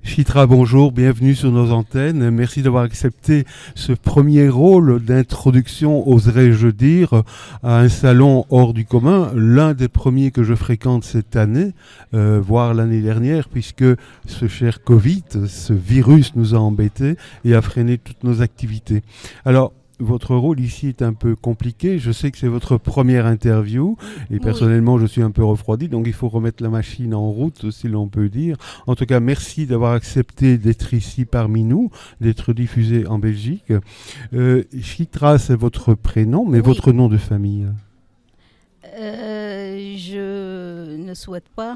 Chitra, bonjour, bienvenue sur nos antennes. Merci d'avoir accepté ce premier rôle d'introduction, oserais-je dire, à un salon hors du commun, l'un des premiers que je fréquente cette année, voire l'année dernière, puisque ce cher Covid, ce virus nous a embêtés et a freiné toutes nos activités. Alors, votre rôle ici est un peu compliqué. Je sais que c'est votre première interview et Oui, personnellement je suis un peu refroidi, donc il faut remettre la machine en route, si l'on peut dire. En tout cas, merci d'avoir accepté d'être ici parmi nous, d'être diffusé en Belgique. Chitra, c'est votre prénom, mais oui. votre nom de famille. Je ne souhaite pas.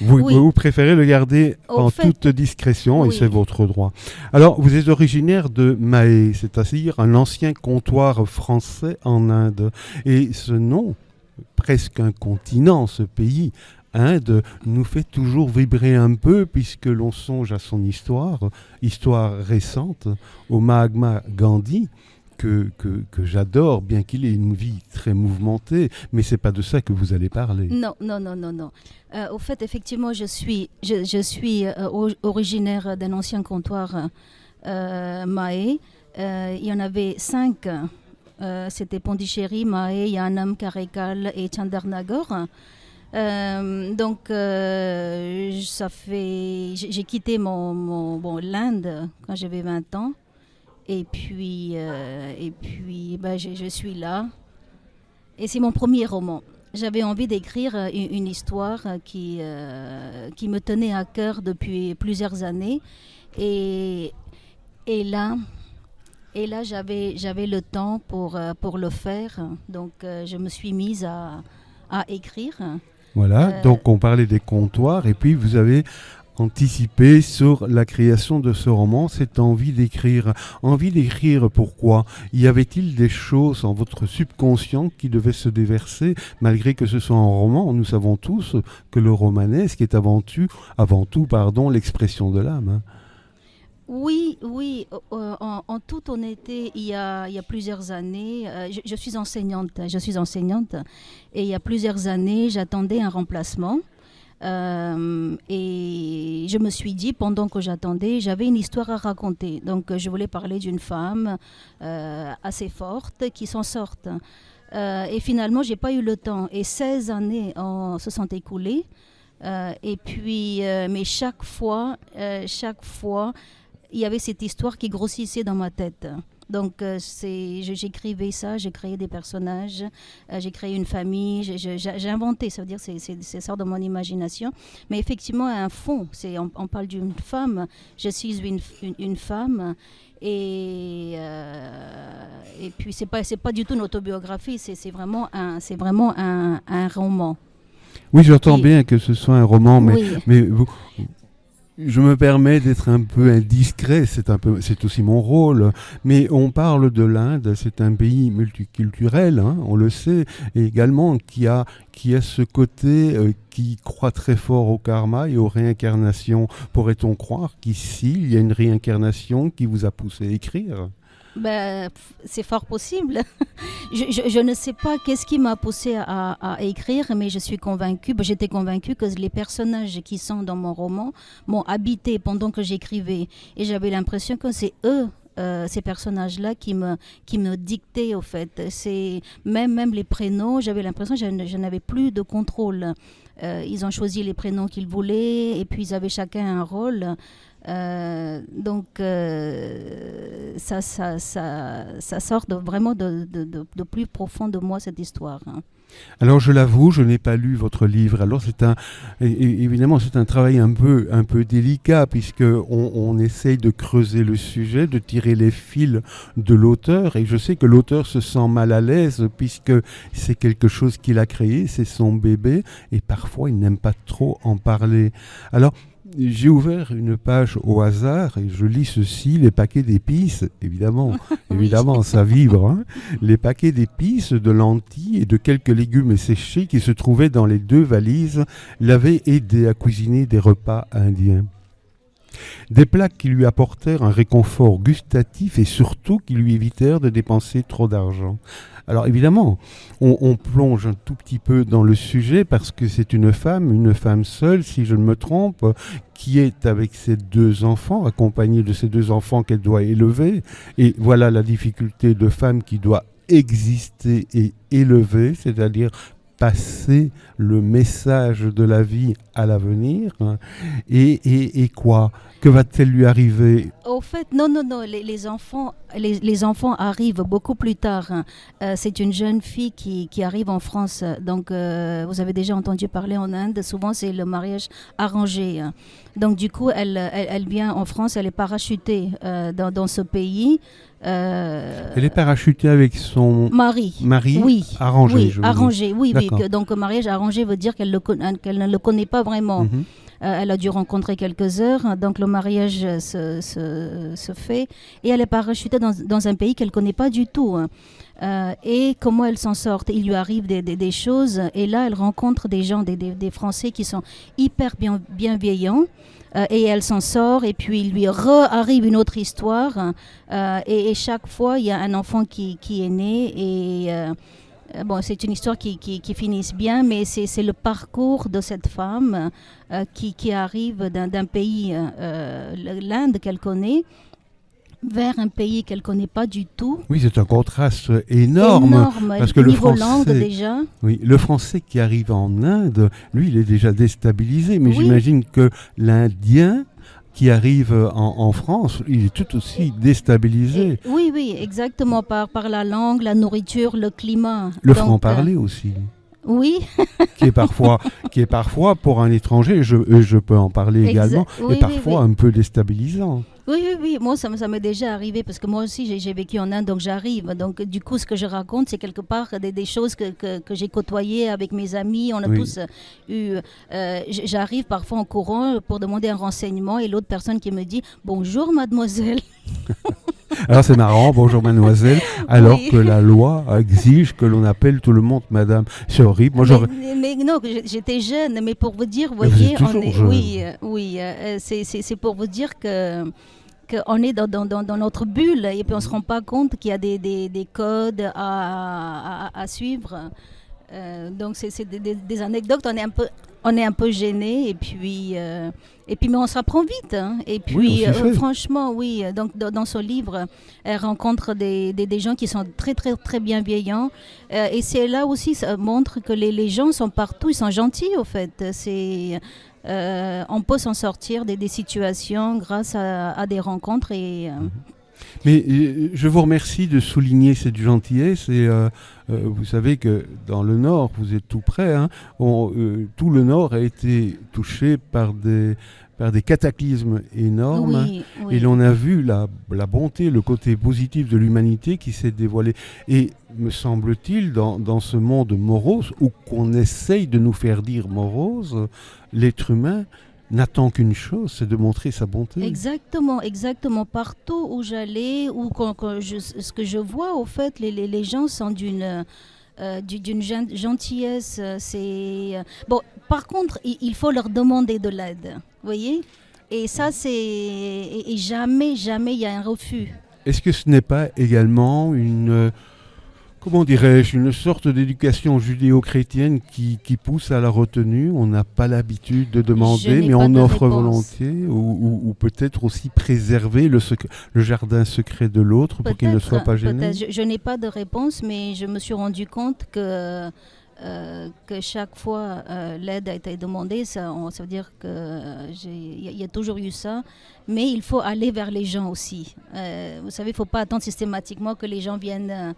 Oui, Vous préférez le garder au en toute fait, discrétion et c'est oui, votre droit. Alors, vous êtes originaire de Mahé, c'est-à-dire un ancien comptoir français en Inde. Et ce nom, presque un continent, ce pays, Inde, nous fait toujours vibrer un peu puisque l'on songe à son histoire récente, au Mahatma Gandhi. Que j'adore, bien qu'il ait une vie très mouvementée, mais c'est pas de ça que vous allez parler. non, non, non, non, non. Au fait, effectivement, je suis originaire d'un ancien comptoir Mahé. Il y en avait cinq. C'était Pondichéry, Mahé, Yanam, Karaikal et Chandernagore. Ça fait, j'ai quitté bon, l'Inde quand j'avais 20 ans. Je suis là. Et c'est mon premier roman. J'avais envie d'écrire une histoire qui me tenait à cœur depuis plusieurs années. Et, et là, j'avais le temps pour le faire. Je me suis mise à écrire. Voilà, Euh, donc on parlait des comptoirs, et puis vous avez anticipé sur la création de ce roman, cette envie d'écrire. Envie d'écrire pourquoi? Y avait-il des choses en votre subconscient qui devaient se déverser, malgré que ce soit un roman? Nous savons tous que le romanesque est avant tout, l'expression de l'âme, hein. Oui, oui, en toute honnêteté, il y a plusieurs années, je suis enseignante, et il y a plusieurs années, j'attendais un remplacement. Et je me suis dit, pendant que j'attendais, j'avais une histoire à raconter. Je voulais parler d'une femme assez forte qui s'en sorte. Et finalement, j'ai pas eu le temps. Et 16 années se sont écoulées. Mais chaque fois, il y avait cette histoire qui grossissait dans ma tête. J'écrivais ça, j'ai créé des personnages, j'ai créé une famille, j'ai inventé, ça veut dire c'est ça dans mon imagination. Mais effectivement, un fond, on parle d'une femme, je suis une femme. Et puis c'est pas du tout une autobiographie, c'est vraiment un roman. Oui, j'entends Qui, bien que ce soit un roman, oui, mais je me permets d'être un peu indiscret, c'est aussi mon rôle. Mais on parle de l'Inde, c'est un pays multiculturel, hein, on le sait, et également qui a ce côté qui croit très fort au karma et aux réincarnations. Pourrait-on croire qu'ici, il y a une réincarnation qui vous a poussé à écrire? c'est fort possible. Je ne sais pas qu'est-ce qui m'a poussé à écrire, mais je suis convaincue, j'étais convaincue que les personnages qui sont dans mon roman m'ont habité pendant que j'écrivais. Et j'avais l'impression que c'est eux. Ces personnages-là qui me dictaient au fait. Même les prénoms, j'avais l'impression que je n'avais plus de contrôle. Ils ont choisi les prénoms qu'ils voulaient et puis ils avaient chacun un rôle. Ça sort vraiment de plus profond de moi, cette histoire, hein. Alors je l'avoue, je n'ai pas lu votre livre. Alors évidemment c'est un travail un peu délicat puisque on essaye de creuser le sujet, de tirer les fils de l'auteur. Et je sais que l'auteur se sent mal à l'aise puisque c'est quelque chose qu'il a créé, c'est son bébé, et parfois il n'aime pas trop en parler. Alors j'ai ouvert une page au hasard et je lis ceci, les paquets d'épices, évidemment, Oui. évidemment, ça vibre, hein. Les paquets d'épices, de lentilles et de quelques légumes séchés qui se trouvaient dans les deux valises l'avaient aidé à cuisiner des repas indiens. Des plats qui lui apportèrent un réconfort gustatif et surtout qui lui évitèrent de dépenser trop d'argent. Alors évidemment, on plonge un tout petit peu dans le sujet parce que c'est une femme seule, si je ne me trompe, qui est avec ses 2 enfants, accompagnée de ses 2 enfants qu'elle doit élever. Et voilà la difficulté de femme qui doit exister et élever, c'est-à-dire passer le message de la vie à l'avenir. Et quoi? Que va-t-elle lui arriver? Au fait, non, les enfants arrivent beaucoup plus tard, hein. C'est une jeune fille qui arrive en France. Donc, vous avez déjà entendu parler en Inde, souvent c'est le mariage arrangé, hein. Donc, du coup, elle vient en France, elle est parachutée dans ce pays. Elle est parachutée avec son Mari. Oui, arrangé, oui, je veux arrangé, dire. oui, D'accord. donc mariage arrangé veut dire qu'elle ne le connaît pas vraiment. Mhm. Elle a dû rencontrer quelques heures, donc le mariage se fait et elle est parachutée dans un pays qu'elle ne connaît pas du tout, hein. Et comment elle s'en sort? Il lui arrive des choses et là elle rencontre des gens, des Français qui sont hyper bienveillants. Et elle s'en sort et puis il lui arrive une autre histoire, et chaque fois il y a un enfant qui est né et bon, c'est une histoire qui finit bien, mais c'est le parcours de cette femme qui arrive d'un pays, l'Inde qu'elle connaît, vers un pays qu'elle ne connaît pas du tout. Oui, c'est un contraste énorme. Parce que niveau langue déjà. Oui, le français qui arrive en Inde, lui, il est déjà déstabilisé. Mais Oui. j'imagine que l'Indien qui arrive en France, il est tout aussi déstabilisé. Oui, exactement, par la langue, la nourriture, le climat. Le Donc, franc-parler aussi. Oui. qui est parfois pour un étranger, je peux en parler également, Oui, et parfois un peu déstabilisant. Oui, moi ça m'est déjà arrivé parce que moi aussi j'ai vécu en Inde, donc j'arrive. Donc du coup ce que je raconte c'est quelque part des choses que j'ai côtoyées avec mes amis. On a tous eu... j'arrive parfois en courant pour demander un renseignement et l'autre personne qui me dit « Bonjour mademoiselle ». Alors c'est marrant, bonjour mademoiselle, alors que la loi exige que l'on appelle tout le monde madame. C'est horrible. Moi, mais non, j'étais jeune, mais pour vous dire, vous voyez, c'est pour vous dire qu'on est dans notre bulle et puis on ne se rend pas compte qu'il y a des codes à suivre. Donc c'est des anecdotes, on est un peu gêné et puis mais on s'apprend vite, hein. Et puis franchement oui, donc dans ce livre elle rencontre des gens qui sont très très très bienveillants, et c'est là aussi ça montre que les gens sont partout, ils sont gentils au fait. On peut s'en sortir des situations grâce à des rencontres et Mais je vous remercie de souligner cette gentillesse et vous savez que dans le Nord, vous êtes tout près, hein, tout le Nord a été touché par des cataclysmes énormes, oui. Et l'on a vu la bonté, le côté positif de l'humanité qui s'est dévoilé. Et me semble-t-il, dans ce monde morose, où qu'on essaye de nous faire dire morose, l'être humain n'attend qu'une chose, c'est de montrer sa bonté. Exactement. Partout où j'allais, ou ce que je vois, au fait, les gens sont d'une gentillesse. Bon, par contre, il faut leur demander de l'aide, vous voyez. Et ça, et jamais il y a un refus. Est-ce que ce n'est pas également comment dirais-je, une sorte d'éducation judéo-chrétienne qui pousse à la retenue? On n'a pas l'habitude de demander, mais on offre volontiers, ou peut-être aussi préserver le jardin secret de l'autre pour qu'il ne soit pas gêné. Je n'ai pas de réponse, mais je me suis rendu compte que chaque fois l'aide a été demandée, ça veut dire qu'il y a toujours eu ça, mais il faut aller vers les gens aussi. Vous savez, il ne faut pas attendre systématiquement que les gens viennent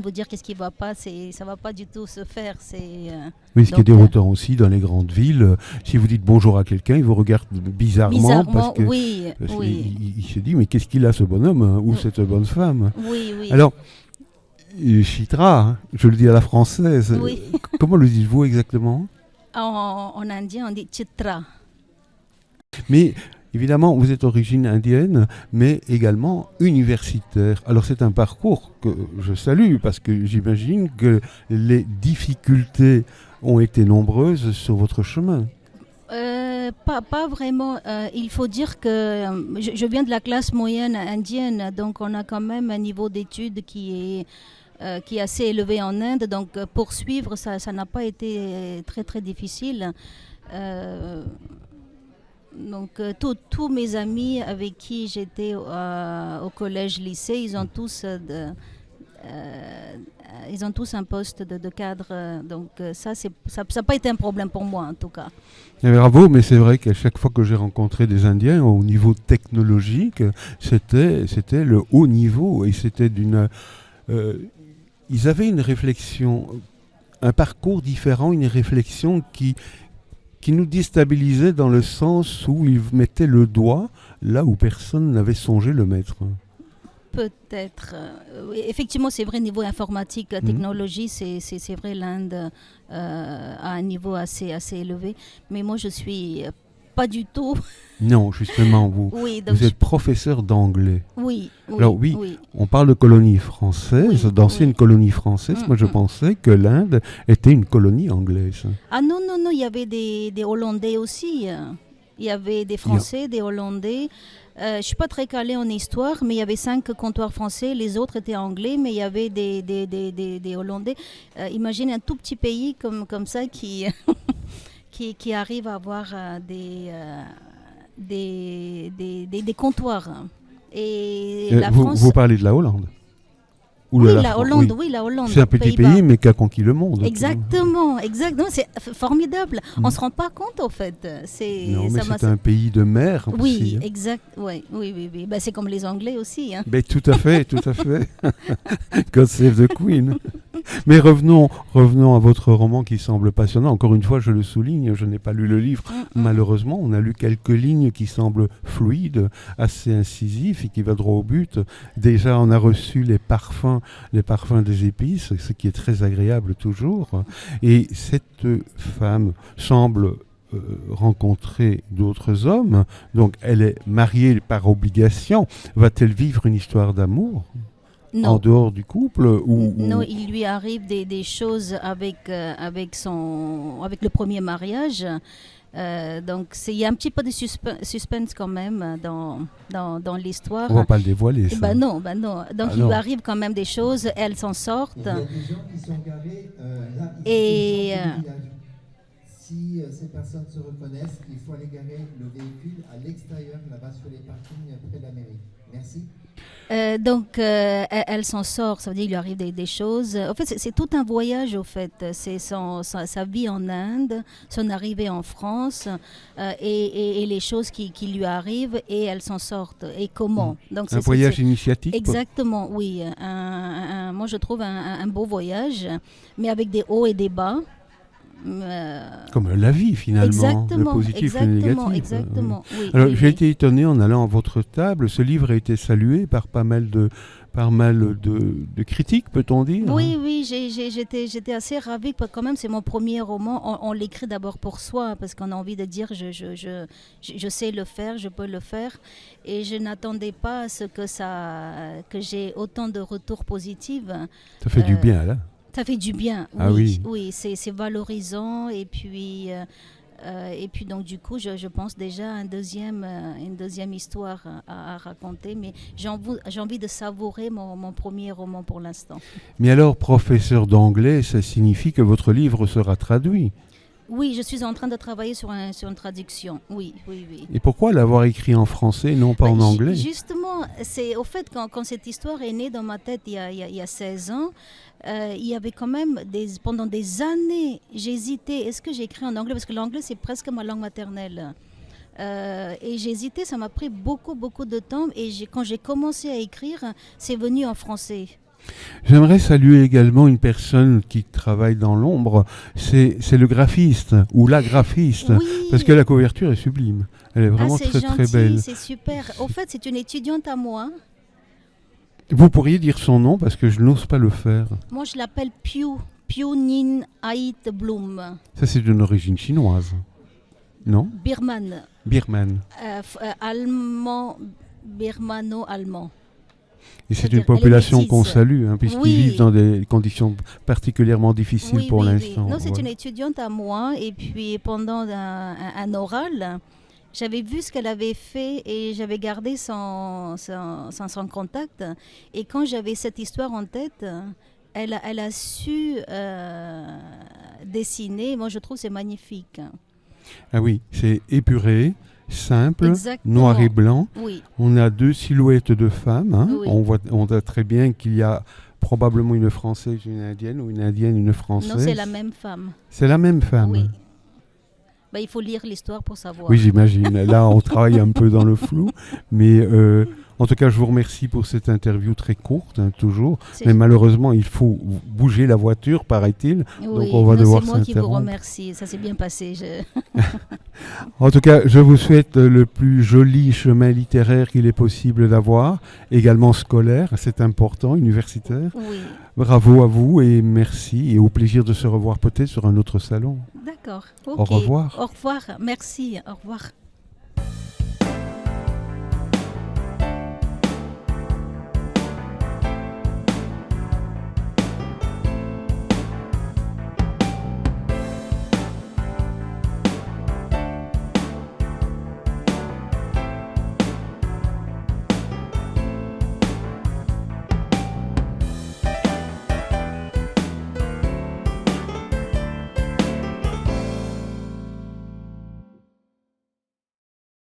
vous dire qu'est-ce qui ne va pas, ça ne va pas du tout se faire. Oui, ce qui est déroutant aussi dans les grandes villes, si vous dites bonjour à quelqu'un, il vous regarde bizarrement parce que il se dit mais qu'est-ce qu'il a ce bonhomme, hein, ou cette bonne femme. Oui. Alors, Chitra, hein, je le dis à la française, comment le dites-vous exactement? En indien, on dit Chitra. Mais évidemment, vous êtes d'origine indienne, mais également universitaire. Alors c'est un parcours que je salue, parce que j'imagine que les difficultés ont été nombreuses sur votre chemin. Pas vraiment. Il faut dire que je viens de la classe moyenne indienne, donc on a quand même un niveau d'études qui est assez élevé en Inde. Donc poursuivre, ça n'a pas été très très difficile. Euh, tous mes amis avec qui j'étais au collège-lycée, ils ont tous un poste de cadre. Donc ça n'a pas été un problème pour moi en tout cas. Et bravo, mais c'est vrai qu'à chaque fois que j'ai rencontré des Indiens au niveau technologique, c'était le haut niveau et c'était ils avaient une réflexion, un parcours différent, une réflexion qui nous déstabilisait dans le sens où ils mettaient le doigt là où personne n'avait songé le mettre. Peut-être. Oui, effectivement, c'est vrai, niveau informatique, technologie, c'est vrai, l'Inde a un niveau assez élevé. Mais moi, je suis pas du tout. Non, justement, Oui, vous êtes professeur d'anglais. Oui. Alors oui, on parle de colonie française, d'ancienne colonie française. Moi, je pensais que l'Inde était une colonie anglaise. Ah non, il y avait des Hollandais aussi. Il y avait des Français, des Hollandais. Je ne suis pas très calée en histoire, mais il y avait 5 comptoirs français, les autres étaient anglais, mais il y avait des Hollandais. Imagine un tout petit pays comme ça qui arrive à avoir des comptoirs. Et la France... Vous parlez de la Hollande? Oui, la Hollande. C'est un petit pays, mais qui a conquis le monde. Exactement. C'est formidable. On ne se rend pas compte, en fait. Non, mais c'est un pays de mer aussi. Exact. Oui. Ben, c'est comme les Anglais aussi. Hein. Ben, tout à fait. God save the Queen. Mais revenons à votre roman qui semble passionnant. Encore une fois, je le souligne, je n'ai pas lu le livre. Malheureusement, on a lu quelques lignes qui semblent fluides, assez incisifs et qui vont droit au but. Déjà, on a reçu les parfums des épices, ce qui est très agréable toujours. Et cette femme semble rencontrer d'autres hommes. Donc, elle est mariée par obligation. Va-t-elle vivre une histoire d'amour ? Non. En dehors du couple Non, il lui arrive des choses avec le premier mariage. Donc il y a un petit peu de suspense quand même dans l'histoire. On ne va pas le dévoiler, ça. Ben non. Donc il lui arrive quand même des choses, elles s'en sortent. Il y a des gens qui sont garés là, Et si ces personnes se reconnaissent, il faut aller garer le véhicule à l'extérieur, là-bas sur les parkings près de la mairie. Merci. Donc elle s'en sort, ça veut dire qu'il lui arrive des choses. En fait, c'est tout un voyage, au fait. C'est sa vie en Inde, son arrivée en France et les choses qui lui arrivent et elle s'en sort. Et comment. Donc, un voyage initiatique. Exactement, oui. Moi, je trouve un beau voyage, mais avec des hauts et des bas. Comme la vie finalement, exactement, le positif et le négatif. Exactement. Oui, alors oui, j'ai été étonné en allant à votre table. Ce livre a été salué par pas mal de critiques, peut-on dire. Oui, j'étais assez ravie. Quand même, c'est mon premier roman. On l'écrit d'abord pour soi parce qu'on a envie de dire je sais le faire, je peux le faire. Et je n'attendais pas à ce que j'ai autant de retours positifs. Ça fait du bien là. Ça fait du bien, oui. Ah oui. Oui, c'est valorisant et puis donc du coup je pense déjà à une deuxième histoire à raconter, mais j'ai envie de savourer mon premier roman pour l'instant. Mais alors, professeur d'anglais, ça signifie que votre livre sera traduit? Oui, je suis en train de travailler sur une traduction. Oui. Et pourquoi l'avoir écrit en français et non pas en anglais? Justement, c'est au fait quand cette histoire est née dans ma tête il y a 16 ans, il y avait quand même pendant des années, j'hésitais, est-ce que j'écris en anglais? Parce que l'anglais, c'est presque ma langue maternelle. Et j'hésitais, ça m'a pris beaucoup de temps. Et quand j'ai commencé à écrire, c'est venu en français. J'aimerais saluer également une personne qui travaille dans l'ombre, c'est le graphiste ou la graphiste, oui. Parce que la couverture est sublime. Elle est vraiment très gentil, très belle. C'est super. Au fait, c'est une étudiante à moi. Vous pourriez dire son nom parce que je n'ose pas le faire. Moi, je l'appelle Piu Ninh Ait Bloom. Ça, c'est d'une origine chinoise, non? Birmane. Birmane. Allemand, birmano-allemand. Et c'est C'est-à-dire, une elle est population qu'on métisse. salue, hein, puisqu'ils Oui. vivent dans des conditions particulièrement difficiles Oui, pour oui, oui. l'instant. Non, c'est Ouais. une étudiante à moi. Et puis, pendant un oral, j'avais vu ce qu'elle avait fait et j'avais gardé son contact. Et quand j'avais cette histoire en tête, elle a su dessiner. Moi, je trouve que c'est magnifique. Ah oui, c'est épuré, simple, Exactement. noir et blanc. Oui, On a 2 silhouettes de femmes. Hein. Oui. On voit très bien qu'il y a probablement une Française, une Indienne, ou une Indienne, une Française. non, c'est la même femme. C'est la même femme. Oui. Bah, il faut lire l'histoire pour savoir. Oui, j'imagine. Là, on travaille un peu dans le flou. Mais en tout cas, je vous remercie pour cette interview très courte, hein, toujours. C'est- Mais malheureusement, il faut bouger la voiture, paraît-il. Oui, Donc, on va non, devoir c'est moi qui vous s'interrompre. remercie. Ça s'est bien passé. En tout cas, je vous souhaite le plus joli chemin littéraire qu'il est possible d'avoir, également scolaire, c'est important, universitaire. Oui, Bravo à vous et merci et au plaisir de se revoir peut-être sur un autre salon. d'accord. Au Ok. revoir. Au revoir. Merci. Au revoir.